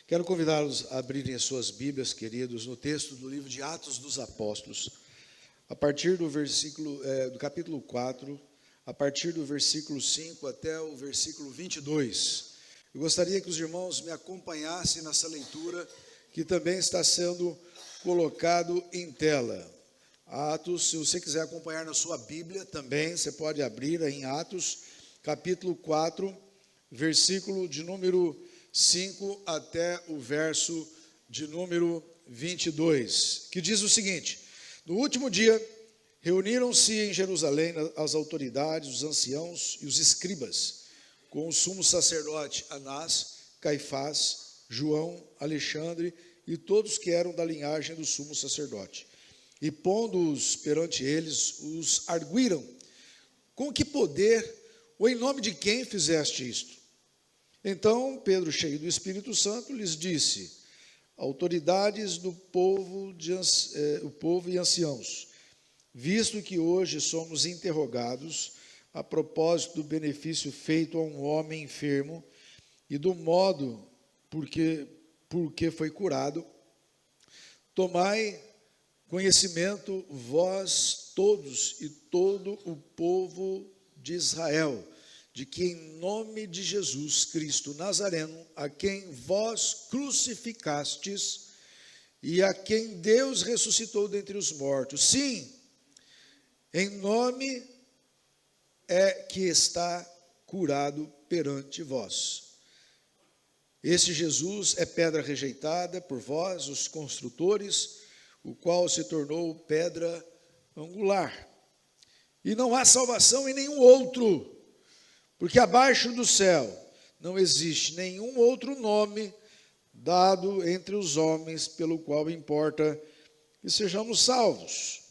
Quero convidá-los a abrirem as suas Bíblias, queridos, no texto do livro de Atos dos Apóstolos, a partir do do capítulo 4, a partir do versículo 5 até o versículo 22. Eu gostaria que os irmãos me acompanhassem nessa leitura, que também está sendo colocado em tela. Atos, se você quiser acompanhar na sua Bíblia também, você pode abrir aí em Atos, capítulo 4, versículo de número 5 até o verso de número 22, que diz o seguinte: no último dia, reuniram-se em Jerusalém as autoridades, os anciãos e os escribas, com o sumo sacerdote Anás, Caifás, João, Alexandre e todos que eram da linhagem do sumo sacerdote. E pondo-os perante eles, os arguíram: com que poder ou em nome de quem fizeste isto? Então Pedro, cheio do Espírito Santo, lhes disse: autoridades do povo, o povo e anciãos, visto que hoje somos interrogados a propósito do benefício feito a um homem enfermo e do modo por que foi curado, tomai conhecimento vós todos e todo o povo de Israel, de que em nome de Jesus Cristo Nazareno, a quem vós crucificastes e a quem Deus ressuscitou dentre os mortos, sim, em nome é que está curado perante vós. Esse Jesus é pedra rejeitada por vós, os construtores, o qual se tornou pedra angular. E não há salvação em nenhum outro, porque abaixo do céu não existe nenhum outro nome dado entre os homens pelo qual importa que sejamos salvos.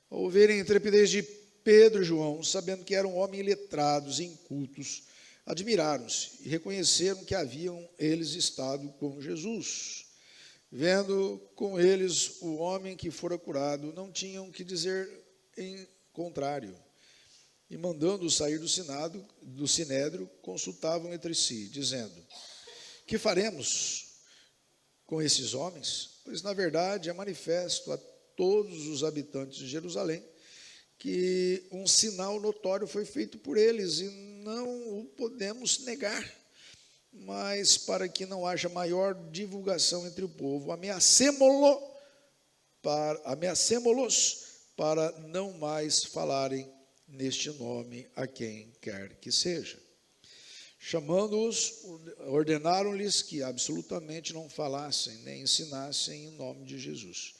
Ao verem a intrepidez de Pedro e João, sabendo que eram homens iletrados e incultos, admiraram-se e reconheceram que haviam eles estado com Jesus. Vendo com eles o homem que fora curado, não tinham que dizer em contrário. E mandando-os sair do sinédrio, consultavam entre si, dizendo: que faremos com esses homens? Pois, na verdade, é manifesto a todos os habitantes de Jerusalém que um sinal notório foi feito por eles, e não o podemos negar. Mas, para que não haja maior divulgação entre o povo, ameacemo-los para não mais falarem neste nome a quem quer que seja. Chamando-os, ordenaram-lhes que absolutamente não falassem nem ensinassem em nome de Jesus.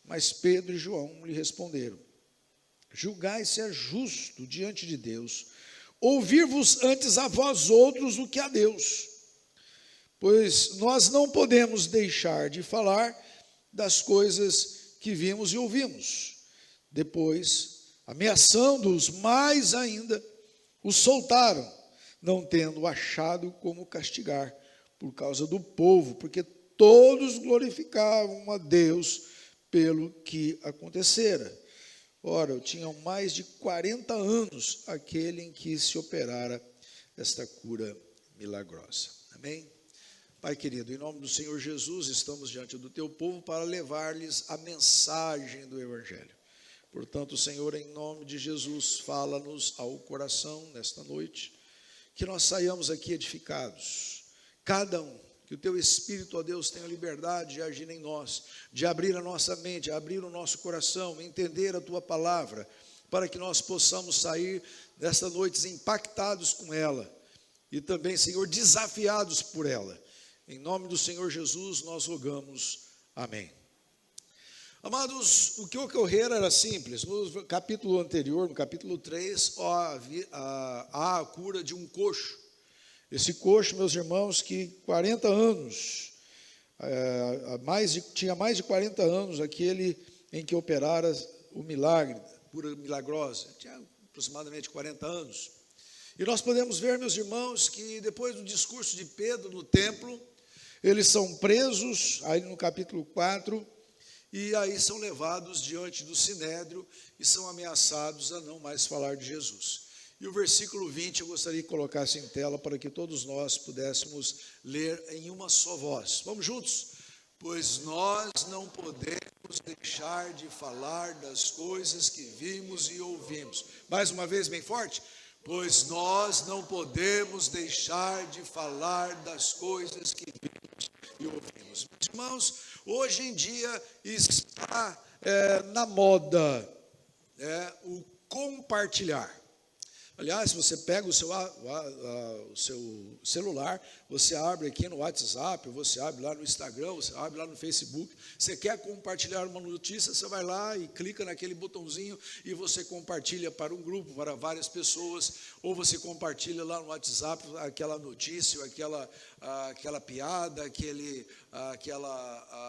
Mas Pedro e João lhe responderam: julgai se é justo diante de Deus ouvir-vos antes a vós outros do que a Deus, pois nós não podemos deixar de falar das coisas que vimos e ouvimos. Depois, ameaçando-os mais ainda, os soltaram, não tendo achado como castigar por causa do povo, porque todos glorificavam a Deus pelo que acontecera. Ora, tinham mais de 40 anos aquele em que se operara esta cura milagrosa. Amém? Pai querido, em nome do Senhor Jesus, estamos diante do teu povo para levar-lhes a mensagem do Evangelho. Portanto, Senhor, em nome de Jesus, fala-nos ao coração nesta noite, que nós saiamos aqui edificados, cada um, que o teu Espírito, ó Deus, tenha liberdade de agir em nós, de abrir a nossa mente, abrir o nosso coração, entender a tua palavra, para que nós possamos sair desta noite impactados com ela, e também, Senhor, desafiados por ela. Em nome do Senhor Jesus, nós rogamos. Amém. Amados, o que ocorrera era simples. No capítulo anterior, no capítulo 3, há a cura de um coxo. Esse coxo, meus irmãos, que 40 anos, tinha mais de 40 anos, aquele em que operara o milagre, cura milagrosa, tinha aproximadamente 40 anos. E nós podemos ver, meus irmãos, que depois do discurso de Pedro no templo, eles são presos, aí no capítulo 4, e aí são levados diante do sinédrio e são ameaçados a não mais falar de Jesus. E o versículo 20 eu gostaria que colocasse em tela para que todos nós pudéssemos ler em uma só voz. Vamos juntos? Pois nós não podemos deixar de falar das coisas que vimos e ouvimos. Mais uma vez, bem forte. Pois nós não podemos deixar de falar das coisas que vimos e ouvimos. Meus irmãos, hoje em dia está na moda o compartilhar. Aliás, você pega o seu celular, você abre aqui no WhatsApp, você abre lá no Instagram, você abre lá no Facebook, você quer compartilhar uma notícia, você vai lá e clica naquele botãozinho e você compartilha para um grupo, para várias pessoas, ou você compartilha lá no WhatsApp aquela notícia, aquela piada,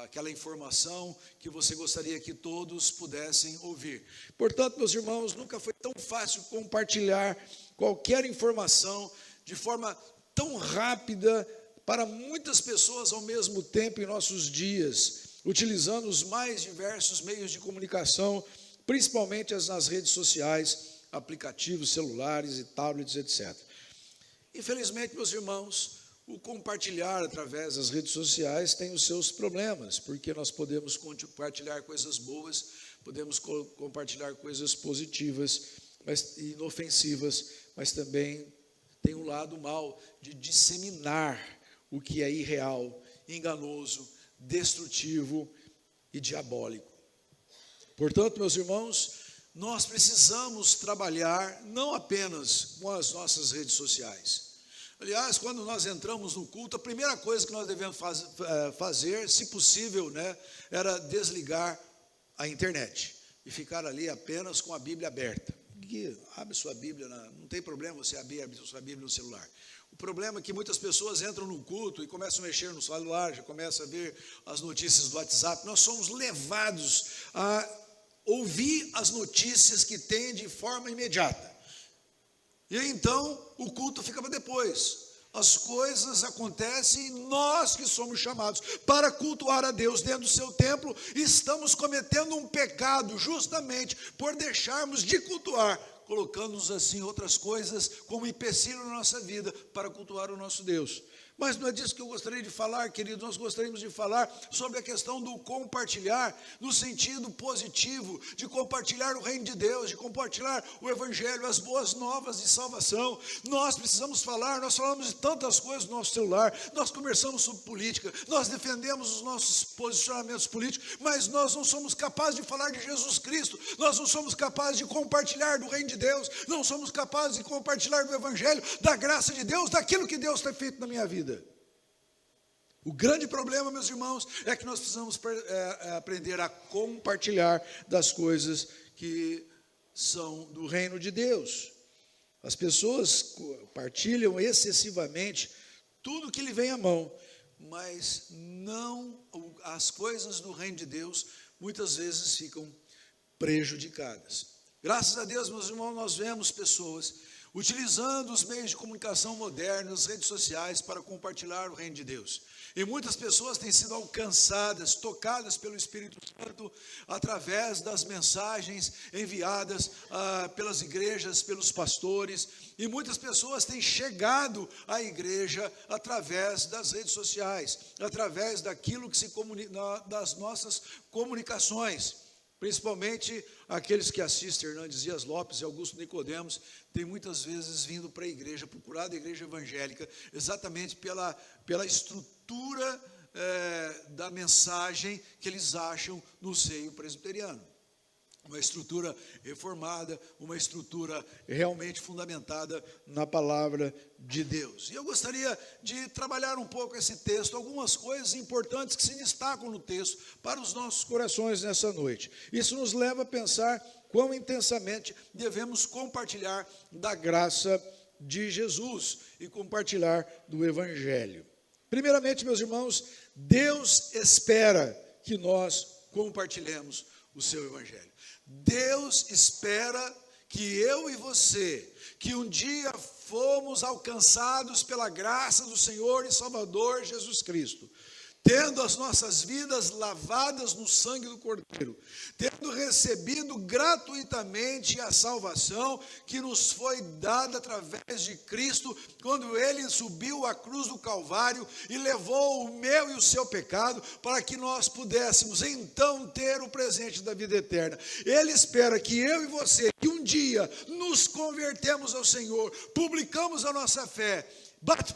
aquela informação que você gostaria que todos pudessem ouvir. Portanto, meus irmãos, nunca foi tão fácil compartilhar qualquer informação de forma tão rápida para muitas pessoas ao mesmo tempo em nossos dias, utilizando os mais diversos meios de comunicação, principalmente nas redes sociais, aplicativos, celulares e tablets, etc. Infelizmente, meus irmãos, o compartilhar através das redes sociais tem os seus problemas, porque nós podemos compartilhar coisas boas, podemos compartilhar coisas positivas, mas inofensivas, mas também tem um lado mau de disseminar o que é irreal, enganoso, destrutivo e diabólico. Portanto, meus irmãos, nós precisamos trabalhar não apenas com as nossas redes sociais. Aliás, quando nós entramos no culto, a primeira coisa que nós devemos fazer, se possível, era desligar a internet e ficar ali apenas com a Bíblia aberta. Abre sua Bíblia, não tem problema você abrir sua Bíblia no celular. O problema é que muitas pessoas entram no culto e começam a mexer no celular, já começam a ver as notícias do WhatsApp. Nós somos levados a ouvir as notícias que tem de forma imediata. E então o culto fica para depois. As coisas acontecem e nós que somos chamados para cultuar a Deus dentro do seu templo, estamos cometendo um pecado justamente por deixarmos de cultuar, colocando-nos assim outras coisas como empecilho na nossa vida para cultuar o nosso Deus. Mas não é disso que eu gostaria de falar, queridos. Nós gostaríamos de falar sobre a questão do compartilhar, no sentido positivo, de compartilhar o reino de Deus, de compartilhar o evangelho, as boas novas de salvação. Nós precisamos falar, nós falamos de tantas coisas no nosso celular, nós conversamos sobre política, nós defendemos os nossos posicionamentos políticos, mas nós não somos capazes de falar de Jesus Cristo, nós não somos capazes de compartilhar do reino de Deus, não somos capazes de compartilhar do evangelho, da graça de Deus, daquilo que Deus tem feito na minha vida. O grande problema, meus irmãos, é que nós precisamos aprender a compartilhar das coisas que são do reino de Deus. As pessoas compartilham excessivamente tudo que lhe vem à mão, mas não as coisas do reino de Deus muitas vezes ficam prejudicadas. Graças a Deus, meus irmãos, nós vemos pessoas utilizando os meios de comunicação modernos, as redes sociais, para compartilhar o reino de Deus. E muitas pessoas têm sido alcançadas, tocadas pelo Espírito Santo, através das mensagens enviadas pelas igrejas, pelos pastores, e muitas pessoas têm chegado à igreja através das redes sociais, através daquilo que se comunica, das nossas comunicações. Principalmente aqueles que assistem Hernandes Dias Lopes e Augusto Nicodemos, têm muitas vezes vindo para a igreja, procurado a igreja evangélica, exatamente pela estrutura da mensagem que eles acham no seio presbiteriano. Uma estrutura reformada, uma estrutura realmente fundamentada na palavra de Deus. E eu gostaria de trabalhar um pouco esse texto, algumas coisas importantes que se destacam no texto para os nossos corações nessa noite. Isso nos leva a pensar quão intensamente devemos compartilhar da graça de Jesus e compartilhar do Evangelho. Primeiramente, meus irmãos, Deus espera que nós compartilhemos o seu Evangelho. Deus espera que eu e você, que um dia fomos alcançados pela graça do Senhor e Salvador Jesus Cristo, tendo as nossas vidas lavadas no sangue do Cordeiro, tendo recebido gratuitamente a salvação que nos foi dada através de Cristo, quando Ele subiu à cruz do Calvário e levou o meu e o seu pecado, para que nós pudéssemos então ter o presente da vida eterna. Ele espera que eu e você, que um dia nos convertemos ao Senhor, publicamos a nossa fé,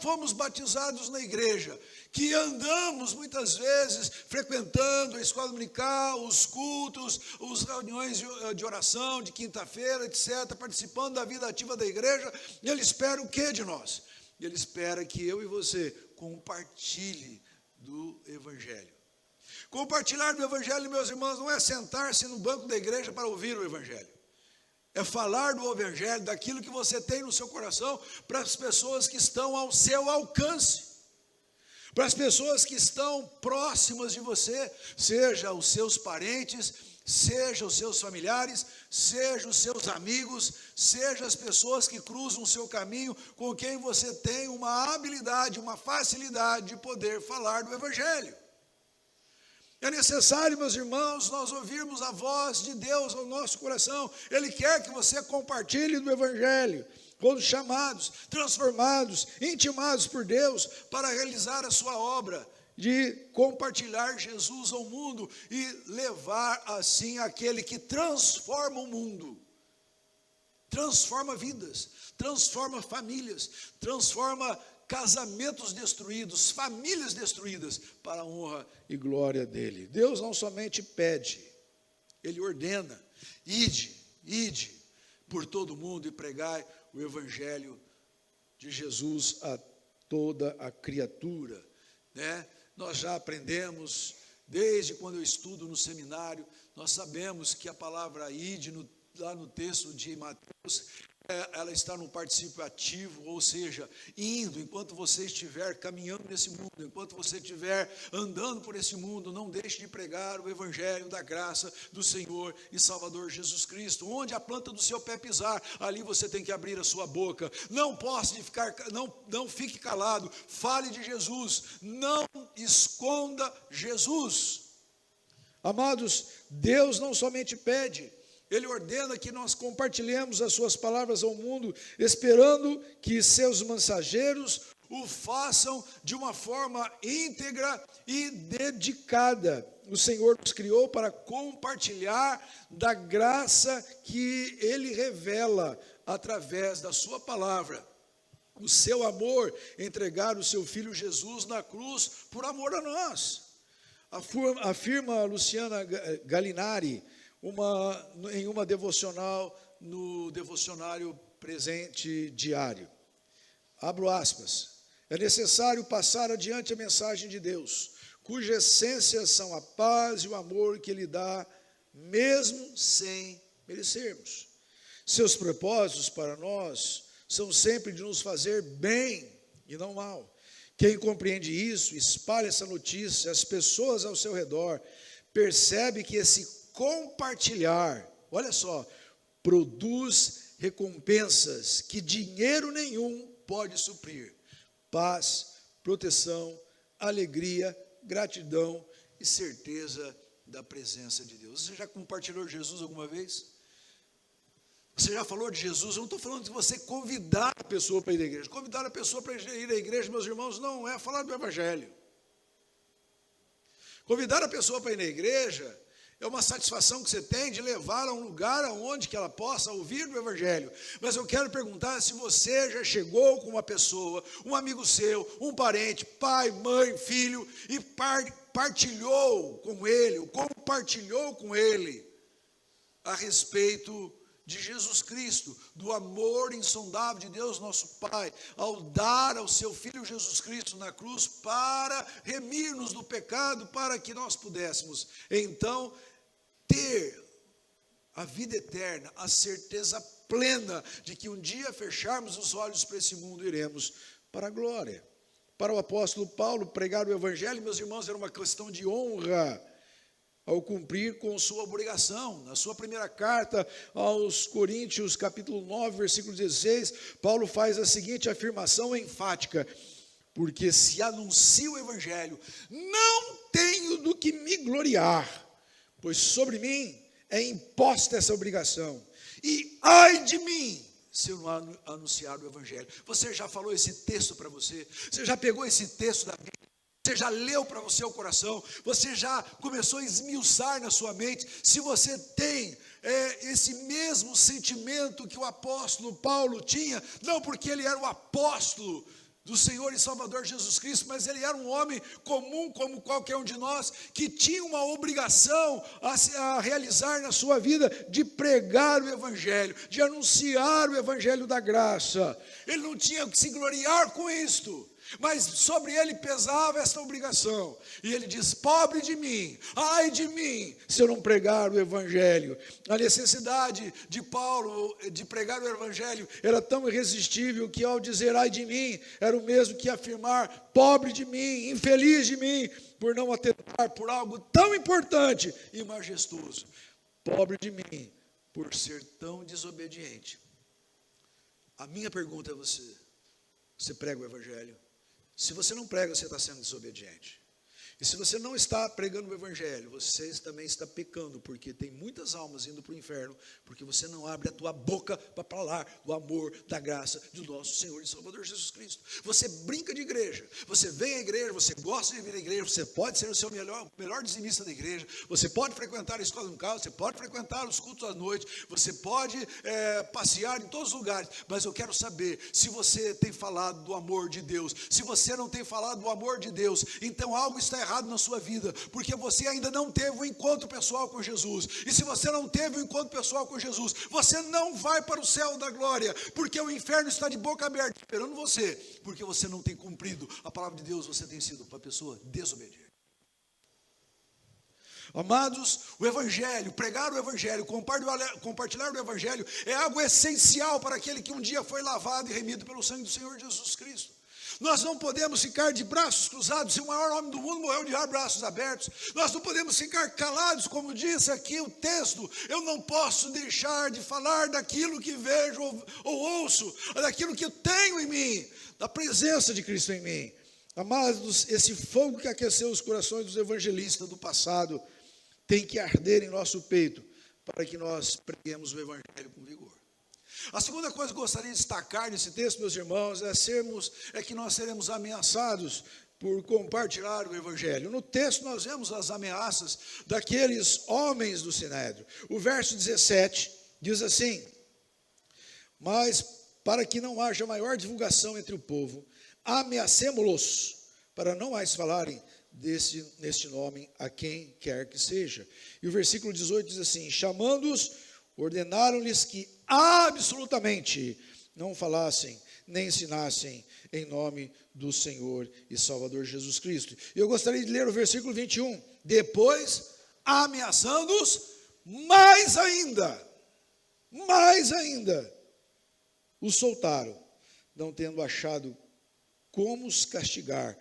fomos batizados na igreja, que andamos muitas vezes frequentando a escola dominical, os cultos, as reuniões de oração de quinta-feira, etc., participando da vida ativa da igreja. Ele espera o que de nós? Ele espera que eu e você compartilhe do Evangelho. Compartilhar do Evangelho, meus irmãos, não é sentar-se no banco da igreja para ouvir o Evangelho. É falar do Evangelho, daquilo que você tem no seu coração, para as pessoas que estão ao seu alcance, para as pessoas que estão próximas de você, seja os seus parentes, seja os seus familiares, seja os seus amigos, seja as pessoas que cruzam o seu caminho, com quem você tem uma habilidade, uma facilidade de poder falar do Evangelho. É necessário, meus irmãos, nós ouvirmos a voz de Deus ao nosso coração. Ele quer que você compartilhe do Evangelho, todos chamados, transformados, intimados por Deus para realizar a sua obra de compartilhar Jesus ao mundo e levar assim aquele que transforma o mundo, transforma vidas, transforma famílias, transforma casamentos destruídos, famílias destruídas, para a honra e glória dele. Deus não somente pede, Ele ordena: ide por todo o mundo e pregai o Evangelho de Jesus a toda a criatura, né? Nós já aprendemos, desde quando eu estudo no seminário, nós sabemos que a palavra ide, lá no texto de Mateus, ela está no particípio ativo, ou seja, indo. Enquanto você estiver caminhando nesse mundo, enquanto você estiver andando por esse mundo, não deixe de pregar o Evangelho da graça do Senhor e Salvador Jesus Cristo. Onde a planta do seu pé pisar, ali você tem que abrir a sua boca. Não fique calado, fale de Jesus, não esconda Jesus. Amados, Deus não somente pede, Ele ordena que nós compartilhemos as suas palavras ao mundo, esperando que seus mensageiros o façam de uma forma íntegra e dedicada. O Senhor nos criou para compartilhar da graça que Ele revela através da sua palavra. O seu amor, entregar o seu Filho Jesus na cruz por amor a nós. Afirma Luciana Galinari, em uma devocional, no devocionário presente diário. Abro aspas. É necessário passar adiante a mensagem de Deus, cuja essência são a paz e o amor que Ele dá, mesmo sem merecermos. Seus propósitos para nós são sempre de nos fazer bem e não mal. Quem compreende isso, espalha essa notícia, as pessoas ao seu redor, percebe que esse compartilhar, olha só, produz recompensas que dinheiro nenhum pode suprir: paz, proteção, alegria, gratidão e certeza da presença de Deus. Você já compartilhou Jesus alguma vez? Você já falou de Jesus? Eu não estou falando de você convidar a pessoa para ir à igreja. Convidar a pessoa para ir à igreja, meus irmãos, não é falar do Evangelho. Convidar a pessoa para ir na igreja é uma satisfação que você tem de levar a um lugar onde que ela possa ouvir do Evangelho. Mas eu quero perguntar se você já chegou com uma pessoa, um amigo seu, um parente, pai, mãe, filho, e partilhou com ele, ou compartilhou com ele a respeito de Jesus Cristo, do amor insondável de Deus nosso Pai, ao dar ao seu Filho Jesus Cristo na cruz para remir-nos do pecado, para que nós pudéssemos então ter a vida eterna, a certeza plena de que um dia fecharmos os olhos para esse mundo, iremos para a glória. Para o apóstolo Paulo, pregar o Evangelho, meus irmãos, era uma questão de honra, ao cumprir com sua obrigação. Na sua primeira carta aos Coríntios, capítulo 9, versículo 16, Paulo faz a seguinte afirmação enfática: porque se anuncio o evangelho, não tenho do que me gloriar, pois sobre mim é imposta essa obrigação. E ai de mim, se eu não anunciar o evangelho. Você já falou esse texto para você? Você já pegou esse texto da Bíblia? Você já leu para o seu coração? Você já começou a esmiuçar na sua mente? Se você tem esse mesmo sentimento que o apóstolo Paulo tinha, não porque ele era o apóstolo do Senhor e Salvador Jesus Cristo, mas ele era um homem comum como qualquer um de nós, que tinha uma obrigação a realizar na sua vida, de pregar o evangelho, de anunciar o evangelho da graça. Ele não tinha que se gloriar com isto, mas sobre ele pesava esta obrigação, e ele diz: pobre de mim, ai de mim, se eu não pregar o evangelho. A necessidade de Paulo de pregar o evangelho era tão irresistível, que ao dizer ai de mim, era o mesmo que afirmar: pobre de mim, infeliz de mim, por não atentar por algo tão importante e majestoso. Pobre de mim, por ser tão desobediente. A minha pergunta a você: você prega o evangelho? Se você não prega, você está sendo desobediente. E se você não está pregando o evangelho, você também está pecando, porque tem muitas almas indo para o inferno, porque você não abre a tua boca para falar do amor, da graça do nosso Senhor e Salvador Jesus Cristo. Você brinca de igreja, você vem à igreja, você gosta de vir à igreja, você pode ser o seu melhor dizimista da igreja, você pode frequentar a escola dominical, você pode frequentar os cultos à noite, você pode passear em todos os lugares, mas eu quero saber se você tem falado do amor de Deus. Se você não tem falado do amor de Deus, então algo está errado na sua vida, porque você ainda não teve um encontro pessoal com Jesus. E se você não teve um encontro pessoal com Jesus, você não vai para o céu da glória, porque o inferno está de boca aberta esperando você, porque você não tem cumprido a palavra de Deus. Você tem sido uma pessoa desobediente. Amados, o evangelho, pregar o evangelho, compartilhar o evangelho é algo essencial para aquele que um dia foi lavado e remido pelo sangue do Senhor Jesus Cristo. Nós não podemos ficar de braços cruzados. Se o maior homem do mundo morreu de braços abertos, nós não podemos ficar calados, como diz aqui o texto. Eu não posso deixar de falar daquilo que vejo ou ouço, daquilo que eu tenho em mim, da presença de Cristo em mim. Amados, esse fogo que aqueceu os corações dos evangelistas do passado tem que arder em nosso peito, para que nós preguemos o evangelho com vigor. A segunda coisa que eu gostaria de destacar nesse texto, meus irmãos, é que nós seremos ameaçados por compartilhar o evangelho. No texto nós vemos as ameaças daqueles homens do Sinédrio. O verso 17 diz assim: mas para que não haja maior divulgação entre o povo, ameacemo-los, para não mais falarem neste nome a quem quer que seja. E o versículo 18 diz assim: chamando-os, ordenaram-lhes que absolutamente não falassem nem ensinassem em nome do Senhor e Salvador Jesus Cristo. E eu gostaria de ler o versículo 21. Depois, ameaçando-os mais ainda, os soltaram, não tendo achado como os castigar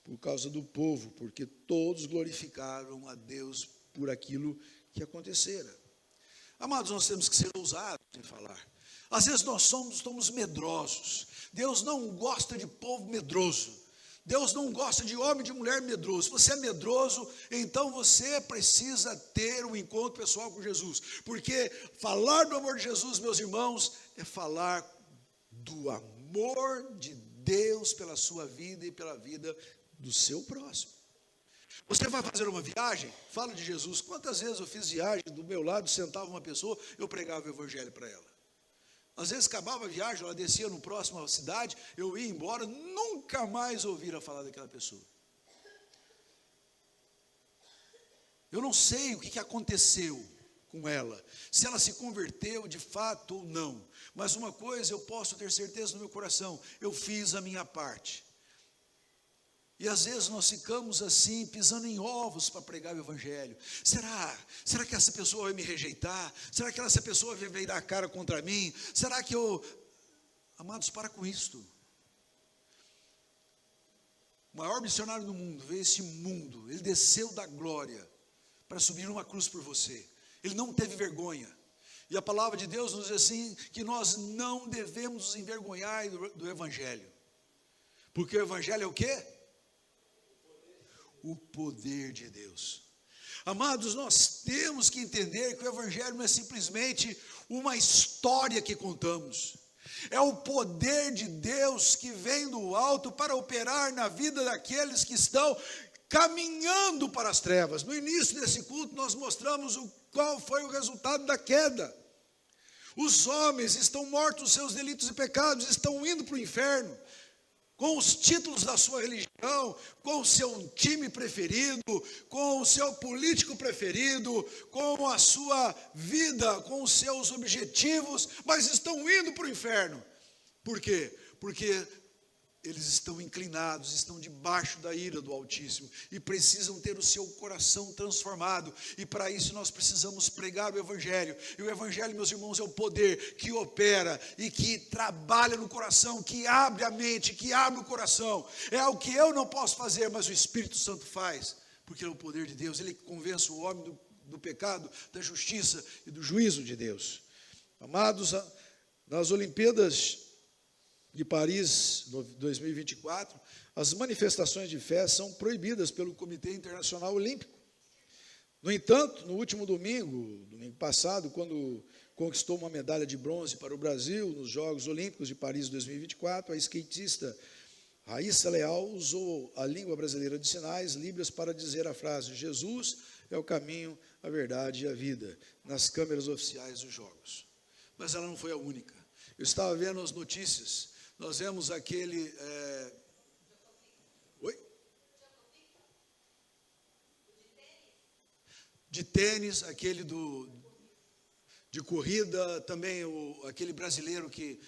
por causa do povo, porque todos glorificaram a Deus por aquilo que acontecera. Amados, nós temos que ser ousados em falar. Às vezes nós somos medrosos. Deus não gosta de povo medroso. Deus não gosta de homem e de mulher medroso. Se você é medroso, então você precisa ter um encontro pessoal com Jesus. Porque falar do amor de Jesus, meus irmãos, é falar do amor de Deus pela sua vida e pela vida do seu próximo. Você vai fazer uma viagem? Fala de Jesus. Quantas vezes eu fiz viagem, do meu lado sentava uma pessoa, eu pregava o evangelho para ela. Às vezes acabava a viagem, ela descia no próximo cidade, eu ia embora, nunca mais ouvira falar daquela pessoa. Eu não sei o que aconteceu com ela, se ela se converteu de fato ou não, mas uma coisa eu posso ter certeza no meu coração: eu fiz a minha parte. E às vezes nós ficamos assim, pisando em ovos para pregar o evangelho. Será que essa pessoa vai me rejeitar? Será que essa pessoa vai virar a cara contra mim? Será que eu... Amados, para com isto. O maior missionário do mundo veio esse mundo, ele desceu da glória para subir numa cruz por você. Ele não teve vergonha. E a palavra de Deus nos diz assim, que nós não devemos nos envergonhar do evangelho. Porque o evangelho é o quê? O poder de Deus. Amados, nós temos que entender que o evangelho não é simplesmente uma história que contamos. É o poder de Deus que vem do alto para operar na vida daqueles que estão caminhando para as trevas. No início desse culto nós mostramos qual foi o resultado da queda. Os homens estão mortos nos seus delitos e pecados, estão indo para o inferno, com os títulos da sua religião, com o seu time preferido, com o seu político preferido, com a sua vida, com os seus objetivos, mas estão indo para o inferno. Por quê? Porque eles estão inclinados, estão debaixo da ira do Altíssimo e precisam ter o seu coração transformado. E para isso nós precisamos pregar o Evangelho. E o Evangelho, meus irmãos, é o poder que opera e que trabalha no coração, que abre a mente, que abre o coração. É algo que eu não posso fazer, mas o Espírito Santo faz, porque é o poder de Deus. Ele convence o homem do pecado, da justiça e do juízo de Deus. Amados, nas Olimpíadas de Paris 2024, as manifestações de fé são proibidas pelo Comitê Internacional Olímpico. No entanto, no último domingo passado, quando conquistou uma medalha de bronze para o Brasil nos Jogos Olímpicos de Paris 2024, a skatista Raíssa Leal usou a língua brasileira de sinais, Libras, para dizer a frase: Jesus é o caminho, a verdade e a vida, nas câmeras oficiais dos Jogos. Mas ela não foi a única. Eu estava vendo as notícias. Nós vemos aquele... Oi? De tênis, aquele de corrida, também aquele brasileiro que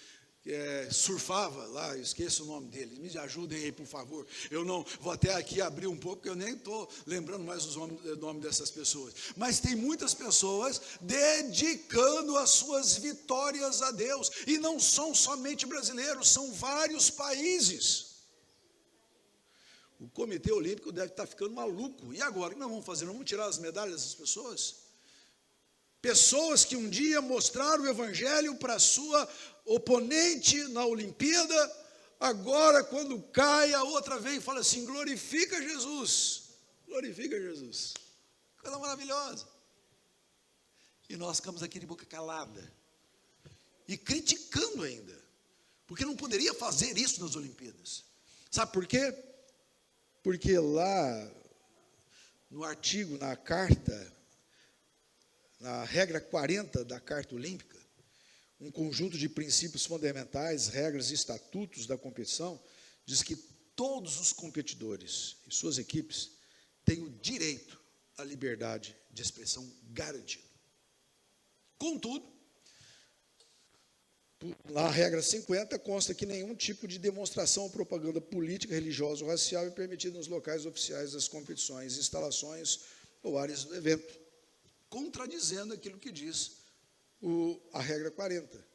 surfava lá, eu esqueço o nome dele, me ajudem aí, por favor. Eu não vou até aqui abrir um pouco, porque eu nem estou lembrando mais o nome dessas pessoas. Mas tem muitas pessoas dedicando as suas vitórias a Deus, e não são somente brasileiros, são vários países. O Comitê Olímpico deve estar ficando maluco. E agora, o que nós vamos fazer? Nós vamos tirar as medalhas das pessoas? Pessoas que um dia mostraram o Evangelho para a sua oponente na Olimpíada, agora quando cai, a outra vem e fala assim: glorifica Jesus, glorifica Jesus. Coisa maravilhosa. E nós ficamos aqui de boca calada, e criticando ainda, porque não poderia fazer isso nas Olimpíadas. Sabe por quê? Porque lá, no artigo, na carta, na regra 40 da Carta Olímpica, um conjunto de princípios fundamentais, regras e estatutos da competição, diz que todos os competidores e suas equipes têm o direito à liberdade de expressão garantido. Contudo, na regra 50, consta que nenhum tipo de demonstração ou propaganda política, religiosa ou racial é permitida nos locais oficiais das competições, instalações ou áreas do evento, contradizendo aquilo que diz a regra 40.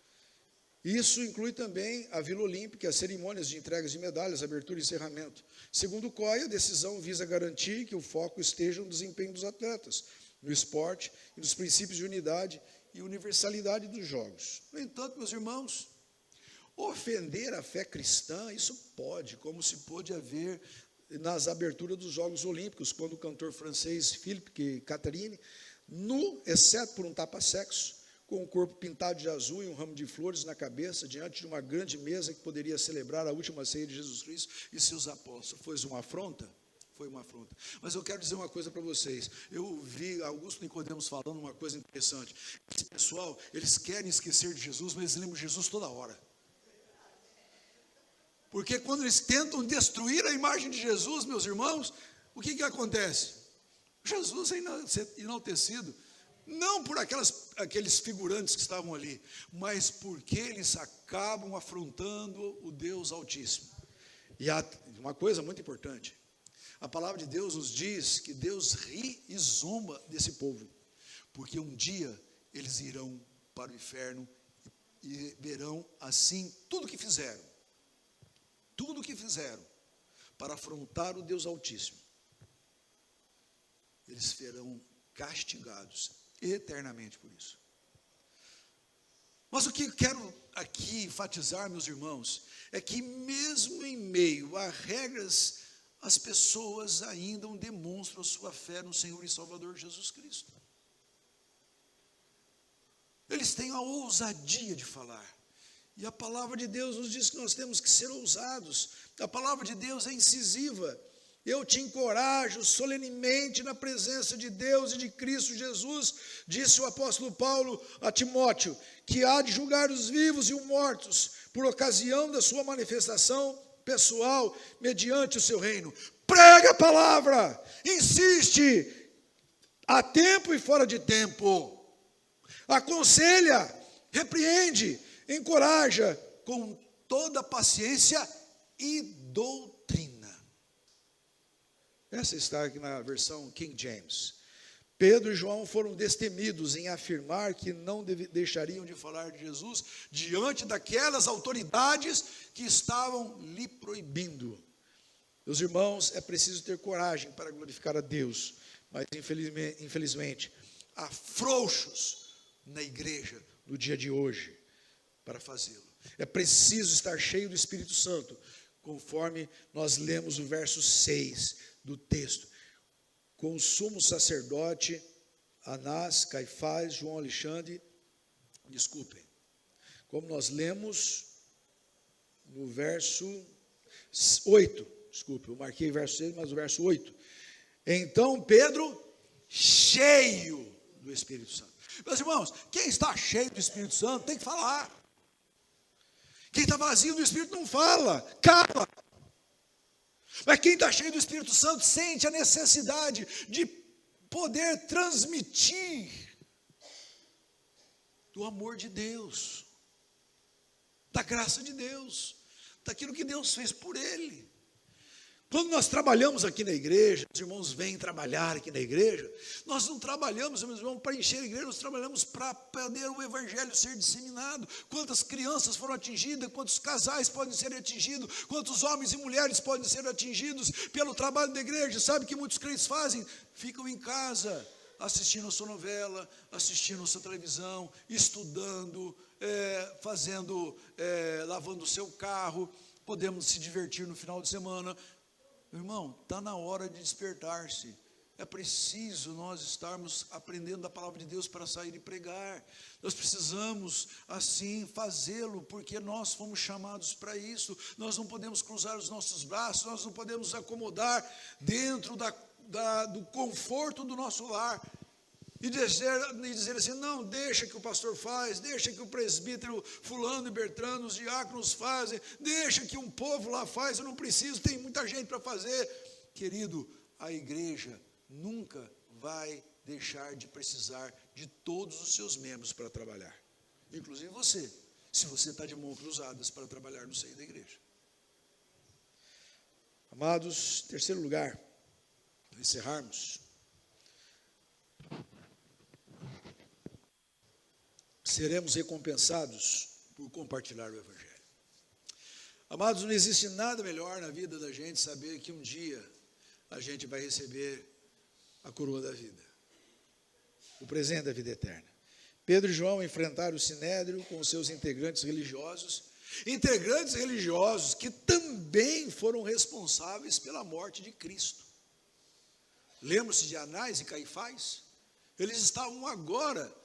Isso inclui também a Vila Olímpica, as cerimônias de entregas de medalhas, abertura e encerramento. Segundo o COI, a decisão visa garantir que o foco esteja no desempenho dos atletas, no esporte e nos princípios de unidade e universalidade dos jogos. No entanto, meus irmãos, ofender a fé cristã, isso pode, como se pôde haver nas aberturas dos Jogos Olímpicos, quando o cantor francês Philippe Catherine, nu, exceto por um tapa-sexo, com o corpo pintado de azul e um ramo de flores na cabeça, diante de uma grande mesa que poderia celebrar a última ceia de Jesus Cristo e seus apóstolos. Foi uma afronta? Foi uma afronta. Mas eu quero dizer uma coisa para vocês. Eu vi Augusto Nicodemos falando uma coisa interessante. Esse pessoal, eles querem esquecer de Jesus, mas eles lembram de Jesus toda hora. Porque quando eles tentam destruir a imagem de Jesus, meus irmãos, o que acontece? Jesus é enaltecido. Não por aqueles figurantes que estavam ali, mas porque eles acabam afrontando o Deus Altíssimo. E há uma coisa muito importante: a palavra de Deus nos diz que Deus ri e zomba desse povo, porque um dia eles irão para o inferno e verão assim tudo que fizeram para afrontar o Deus Altíssimo. Eles serão castigados eternamente por isso. Mas o que eu quero aqui enfatizar, meus irmãos, é que mesmo em meio a regras, as pessoas ainda demonstram a sua fé no Senhor e Salvador Jesus Cristo. Eles têm a ousadia de falar. E a palavra de Deus nos diz que nós temos que ser ousados. A palavra de Deus é incisiva. Eu te encorajo solenemente na presença de Deus e de Cristo Jesus, disse o apóstolo Paulo a Timóteo, que há de julgar os vivos e os mortos, por ocasião da sua manifestação pessoal, mediante o seu reino. Prega a palavra, insiste, a tempo e fora de tempo, aconselha, repreende, encoraja, com toda paciência e doutrina. Essa está aqui na versão King James. Pedro e João foram destemidos em afirmar que não deixariam de falar de Jesus diante daquelas autoridades que estavam lhe proibindo. Meus irmãos, é preciso ter coragem para glorificar a Deus, mas infelizmente há frouxos na igreja no dia de hoje para fazê-lo. É preciso estar cheio do Espírito Santo, conforme nós lemos o verso 6 do texto, com o sumo sacerdote, Anás, Caifás, João Alexandre, como nós lemos no verso 8, eu marquei o verso 6, mas o verso 8, então Pedro, cheio do Espírito Santo. Meus irmãos, quem está cheio do Espírito Santo tem que falar. Quem está vazio do Espírito não fala, cala. Mas quem está cheio do Espírito Santo sente a necessidade de poder transmitir do amor de Deus, da graça de Deus, daquilo que Deus fez por ele. Quando nós trabalhamos aqui na igreja, os irmãos vêm trabalhar aqui na igreja, nós não trabalhamos, meus irmãos, para encher a igreja, nós trabalhamos para poder o evangelho ser disseminado. Quantas crianças foram atingidas, quantos casais podem ser atingidos, quantos homens e mulheres podem ser atingidos pelo trabalho da igreja. Sabe o que muitos crentes fazem? Ficam em casa, assistindo a sua novela, assistindo a sua televisão, estudando, lavando o seu carro, podemos se divertir no final de semana. Irmão, está na hora de despertar-se. É preciso nós estarmos aprendendo a palavra de Deus para sair e pregar. Nós precisamos, assim, fazê-lo, porque nós fomos chamados para isso. Nós não podemos cruzar os nossos braços, nós não podemos nos acomodar dentro do conforto do nosso lar. E dizer assim, não, deixa que o pastor faz, deixa que o presbítero fulano e Bertrano, os diáconos fazem, deixa que um povo lá faz, eu não preciso, tem muita gente para fazer. Querido, a igreja nunca vai deixar de precisar de todos os seus membros para trabalhar, inclusive você, se você está de mãos cruzadas para trabalhar no seio da igreja. Amados, terceiro lugar, para encerrarmos, seremos recompensados por compartilhar o evangelho. Amados, não existe nada melhor na vida da gente saber que um dia a gente vai receber a coroa da vida, o presente da vida eterna. Pedro e João enfrentaram o sinédrio com os seus integrantes religiosos que também foram responsáveis pela morte de Cristo. Lembram-se de Anás e Caifás? Eles estavam agora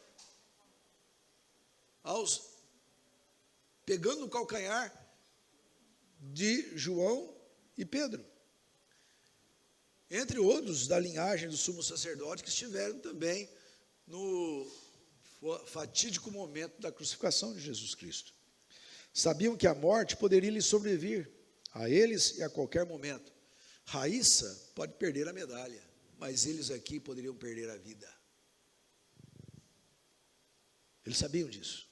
pegando no calcanhar de João e Pedro, entre outros da linhagem do sumo sacerdote que estiveram também no fatídico momento da crucificação de Jesus Cristo. Sabiam que a morte poderia lhes sobrevir a eles e a qualquer momento. Raíssa pode perder a medalha, mas eles aqui poderiam perder a vida. Eles sabiam disso.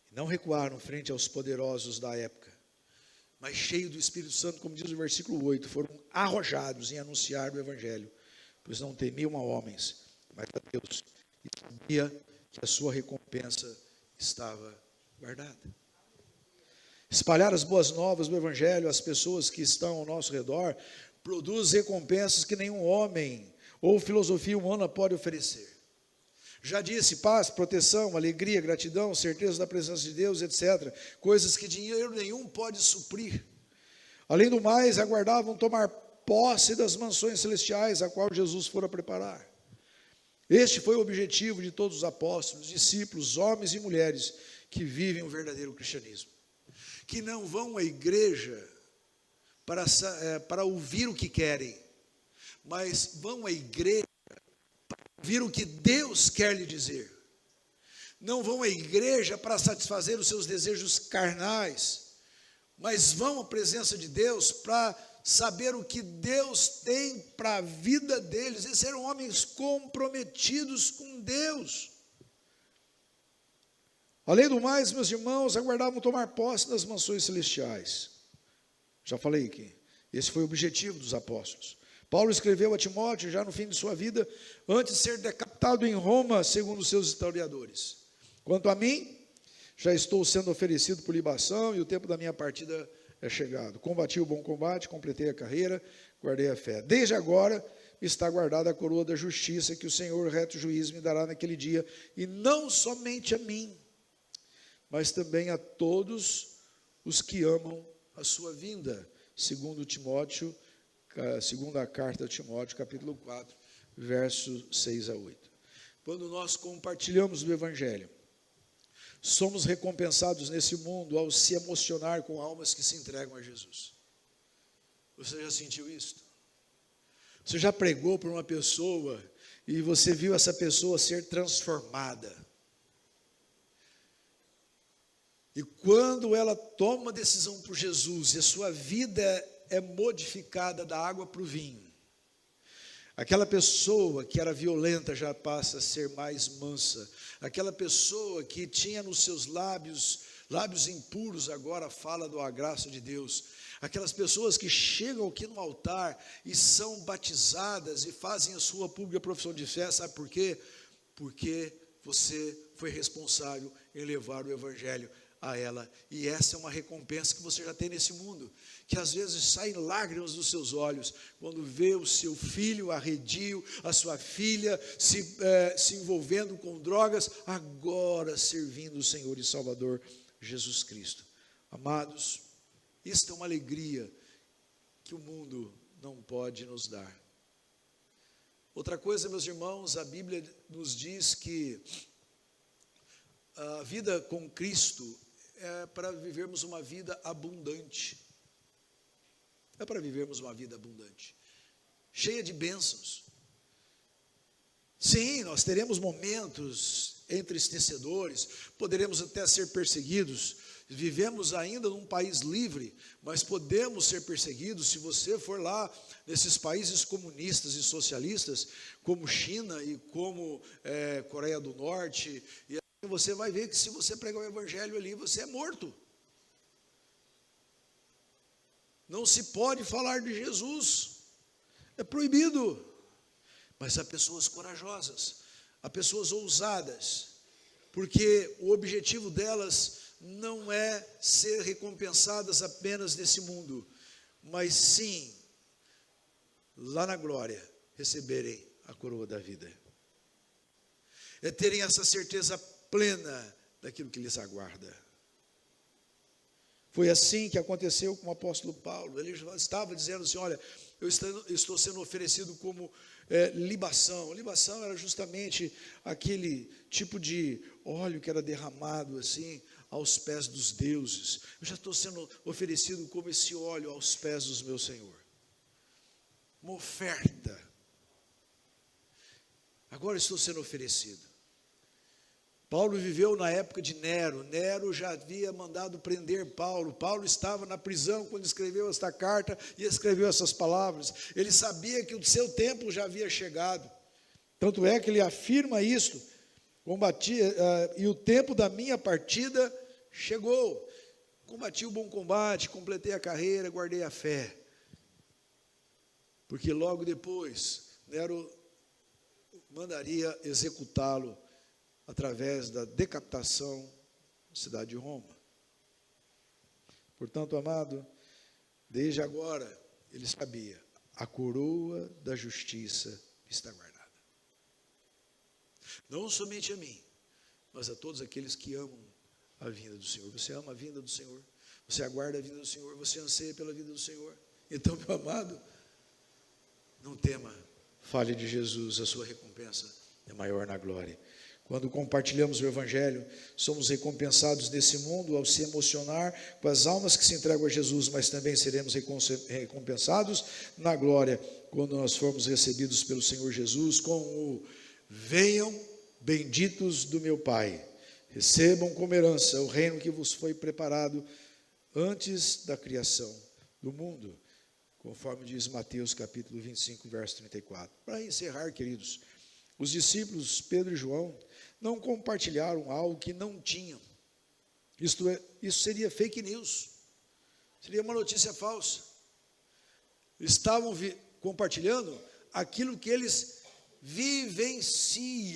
Não recuaram frente aos poderosos da época, mas cheios do Espírito Santo, como diz o versículo 8, foram arrojados em anunciar o evangelho, pois não temiam a homens, mas a Deus, e sabia que a sua recompensa estava guardada. Espalhar as boas novas do evangelho às pessoas que estão ao nosso redor produz recompensas que nenhum homem ou filosofia humana pode oferecer. Já disse, paz, proteção, alegria, gratidão, certeza da presença de Deus, etc. Coisas que dinheiro nenhum pode suprir. Além do mais, aguardavam tomar posse das mansões celestiais, a qual Jesus fora preparar. Este foi o objetivo de todos os apóstolos, discípulos, homens e mulheres que vivem o verdadeiro cristianismo. Que não vão à igreja para ouvir o que querem, mas vão à igreja para ouvir o que Deus quer lhe dizer. Não vão à igreja para satisfazer os seus desejos carnais, mas vão à presença de Deus para saber o que Deus tem para a vida deles, e serem homens comprometidos com Deus. Além do mais, meus irmãos, aguardavam tomar posse das mansões celestiais. Já falei aqui, esse foi o objetivo dos apóstolos. Paulo escreveu a Timóteo, já no fim de sua vida, antes de ser decapitado em Roma, segundo os seus historiadores. Quanto a mim, já estou sendo oferecido por libação, e o tempo da minha partida é chegado. Combati o bom combate, completei a carreira, guardei a fé. Desde agora está guardada a coroa da justiça, que o Senhor, reto juiz, me dará naquele dia, e não somente a mim, mas também a todos os que amam a sua vinda. Segundo Timóteo, segunda carta a Timóteo, capítulo 4, versos 6 a 8. Quando nós compartilhamos o Evangelho, somos recompensados nesse mundo ao se emocionar com almas que se entregam a Jesus. Você já sentiu isso? Você já pregou para uma pessoa e você viu essa pessoa ser transformada? E quando ela toma decisão por Jesus e a sua vida é modificada da água para o vinho, aquela pessoa que era violenta já passa a ser mais mansa. Aquela pessoa que tinha nos seus lábios impuros, agora fala da graça de Deus. Aquelas pessoas que chegam aqui no altar e são batizadas e fazem a sua pública profissão de fé, sabe por quê? Porque você foi responsável em levar o Evangelho a ela, e essa é uma recompensa que você já tem nesse mundo, que às vezes saem lágrimas dos seus olhos, quando vê o seu filho arredio, a sua filha se envolvendo com drogas, agora servindo o Senhor e Salvador Jesus Cristo. Amados, isso é uma alegria que o mundo não pode nos dar. Outra coisa, meus irmãos, a Bíblia nos diz que a vida com Cristo é para vivermos uma vida abundante. É para vivermos uma vida abundante, cheia de bênçãos. Sim, nós teremos momentos entristecedores, poderemos até ser perseguidos. Vivemos ainda num país livre, mas podemos ser perseguidos. Se você for lá nesses países comunistas e socialistas, como China e como Coreia do Norte, e você vai ver que se você pregar o Evangelho ali, você é morto. Não se pode falar de Jesus, é proibido. Mas há pessoas corajosas, há pessoas ousadas, porque o objetivo delas não é ser recompensadas apenas nesse mundo, mas sim, lá na glória, receberem a coroa da vida. É terem essa certeza plena daquilo que lhes aguarda. Foi assim que aconteceu com o apóstolo Paulo. Ele estava dizendo assim, olha, eu estou sendo oferecido como libação. Libação era justamente aquele tipo de óleo que era derramado assim aos pés dos deuses. Eu já estou sendo oferecido como esse óleo aos pés do meu Senhor. Uma oferta. Agora estou sendo oferecido. Paulo viveu na época de Nero. Nero já havia mandado prender Paulo. Paulo estava na prisão quando escreveu esta carta e escreveu essas palavras. Ele sabia que o seu tempo já havia chegado. Tanto é que ele afirma isto. Combati, e o tempo da minha partida chegou. Combati o bom combate, completei a carreira, guardei a fé. Porque logo depois, Nero mandaria executá-lo através da decapitação da cidade de Roma. Portanto, amado, desde agora, ele sabia, a coroa da justiça está guardada. não somente a mim, mas a todos aqueles que amam a vinda do Senhor. Você ama a vinda do Senhor? Você aguarda a vinda do Senhor? Você anseia pela vida do Senhor? Então, meu amado, não tema, fale de Jesus, a sua recompensa é maior na glória. Quando compartilhamos o Evangelho, somos recompensados desse mundo ao se emocionar com as almas que se entregam a Jesus, mas também seremos recompensados na glória, quando nós formos recebidos pelo Senhor Jesus com o venham benditos do meu Pai, recebam como herança o reino que vos foi preparado antes da criação do mundo, conforme diz Mateus capítulo 25, verso 34. Para encerrar, queridos, os discípulos Pedro e João não compartilharam algo que não tinham. Isso seria fake news, seria uma notícia falsa. Estavam compartilhando aquilo que eles vivenciaram,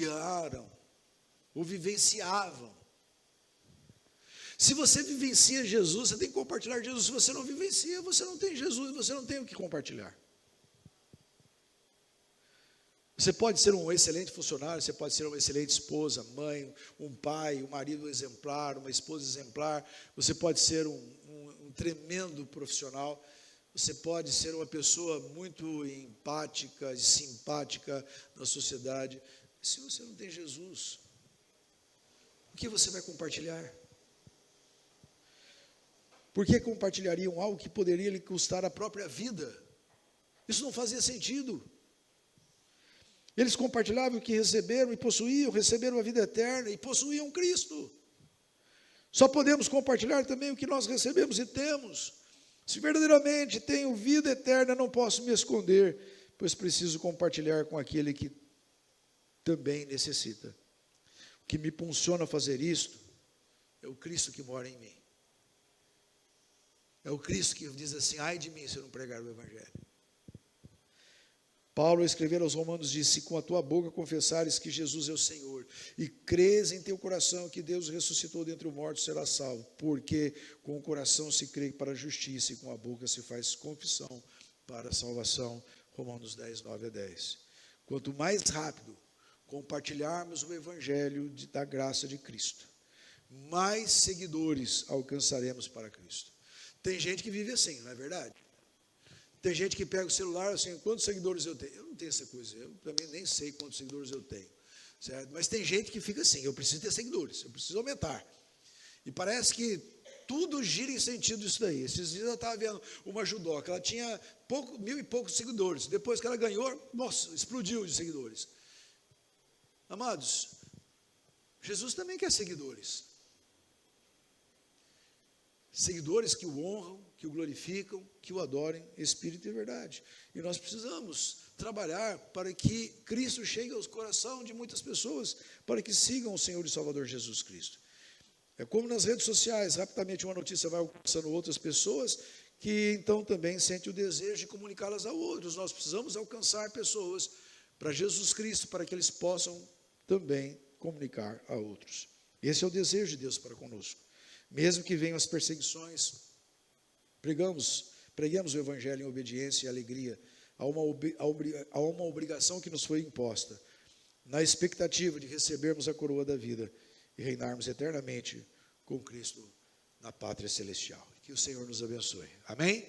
ou vivenciavam. Se você vivencia Jesus, você tem que compartilhar Jesus. Se você não vivencia, você não tem Jesus, você não tem o que compartilhar. Você pode ser um excelente funcionário, você pode ser uma excelente esposa, mãe, um pai, um marido exemplar, uma esposa exemplar, você pode ser um tremendo profissional, você pode ser uma pessoa muito empática e simpática na sociedade. Se você não tem Jesus, o que você vai compartilhar? Por que compartilhariam algo que poderia lhe custar a própria vida? Isso não fazia sentido. Eles compartilhavam o que receberam e possuíam, receberam a vida eterna e possuíam Cristo. Só podemos compartilhar também o que nós recebemos e temos. Se verdadeiramente tenho vida eterna, não posso me esconder, pois preciso compartilhar com aquele que também necessita. O que me impulsiona a fazer isto é o Cristo que mora em mim. É o Cristo que diz assim: ai de mim se eu não pregar o Evangelho. Paulo, ao escrever aos Romanos, disse: se com a tua boca confessares que Jesus é o Senhor, e crês em teu coração que Deus ressuscitou dentre os mortos, serás salvo, porque com o coração se crê para a justiça, e com a boca se faz confissão para a salvação. Romanos 10, 9 a 10. Quanto mais rápido compartilharmos o Evangelho da graça de Cristo, mais seguidores alcançaremos para Cristo. Tem gente que vive assim, não é verdade? Tem gente que pega o celular assim: quantos seguidores eu tenho? Eu não tenho essa coisa, eu também nem sei quantos seguidores eu tenho, certo? Mas tem gente que fica assim: eu preciso ter seguidores, eu preciso aumentar. E parece que tudo gira em sentido disso daí. Esses dias eu estava vendo uma judoca, ela tinha 1.000 e poucos seguidores, depois que ela ganhou, nossa, explodiu de seguidores. Amados, Jesus também quer seguidores. Seguidores que o honram, que o glorificam, que o adorem, espírito e verdade. E nós precisamos trabalhar para que Cristo chegue aos corações de muitas pessoas, para que sigam o Senhor e Salvador Jesus Cristo. É como nas redes sociais, rapidamente uma notícia vai alcançando outras pessoas, que então também sentem o desejo de comunicá-las a outros. Nós precisamos alcançar pessoas para Jesus Cristo, para que eles possam também comunicar a outros. Esse é o desejo de Deus para conosco. Mesmo que venham as perseguições, preguemos o Evangelho em obediência e alegria a uma obrigação que nos foi imposta, na expectativa de recebermos a coroa da vida e reinarmos eternamente com Cristo na pátria celestial. Que o Senhor nos abençoe. Amém?